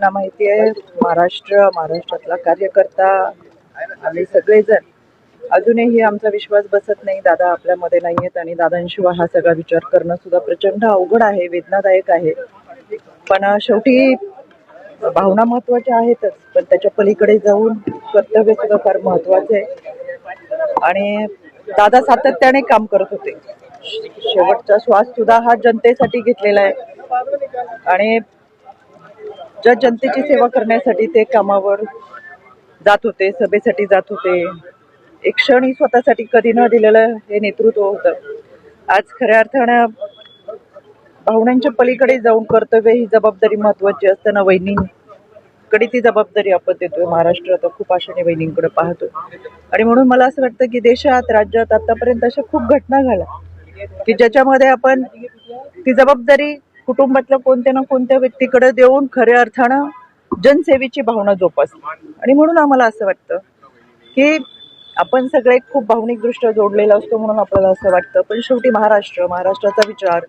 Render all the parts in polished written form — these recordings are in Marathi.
सर्वांना माहिती आहे, महाराष्ट्रातला कार्यकर्ता आम्ही सगळेजण अजूनही आमचा विश्वास बसत नाही, दादा आपल्यामध्ये नाही आहेत आणि दादांशिवाय हा सगळा विचार करणं सुद्धा प्रचंड अवघड आहे, वेदनादायक आहे. पण शेवटी भावना महत्वाच्या आहेतच, पण त्याच्या पलीकडे जाऊन कर्तव्य सुद्धा फार महत्वाचं आहे. आणि दादा सातत्याने काम करत होते, शेवटचा श्वास सुद्धा हा जनतेसाठी घेतलेला आहे आणि ज्या जनतेची सेवा करण्यासाठी ते कामावर जात होते, सभेसाठी जात होते. एक क्षणही स्वतःसाठी कधी न दिलेलं हे नेतृत्व होतं. आज खऱ्या अर्थानं भावनांच्या पलीकडे जाऊन कर्तव्य ही जबाबदारी महत्वाची असताना वहिनींकडे ती जबाबदारी आपण देतोय. महाराष्ट्रात खूप आशेने वहिनींकडे पाहतो आणि म्हणून मला असं वाटतं की देशात राज्यात आतापर्यंत अशा खूप घटना झाल्या की ज्याच्यामध्ये आपण ती जबाबदारी कुटुंबातल्या कोणत्या ना कोणत्या व्यक्तीकडे देऊन खऱ्या अर्थानं जनसेवेची भावना जोपासली. आणि म्हणून आम्हाला असं वाटतं की आपण सगळे खूप भावनिकदृष्ट्या जोडलेला असतो म्हणून आपल्याला असं वाटतं, पण शेवटी महाराष्ट्राचा विचार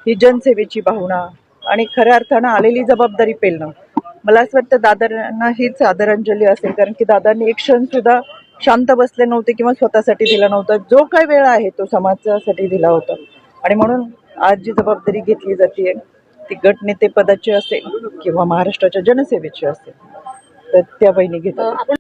ही जनसेवेची भावना आणि खऱ्या अर्थानं आलेली जबाबदारी पेलणं, मला असं वाटतं दादांना हीच आदरांजली असेल. कारण की दादांनी एक क्षण सुद्धा शांत बसले नव्हते किंवा स्वतःसाठी दिला नव्हता. जो काही वेळ आहे तो समाजासाठी दिला होता आणि म्हणून आज जी जबाबदारी घेतली जाते ती गटनेते पदाची असेल किंवा महाराष्ट्राच्या जनसेवेची असेल तर त्या बहिणी घेतात.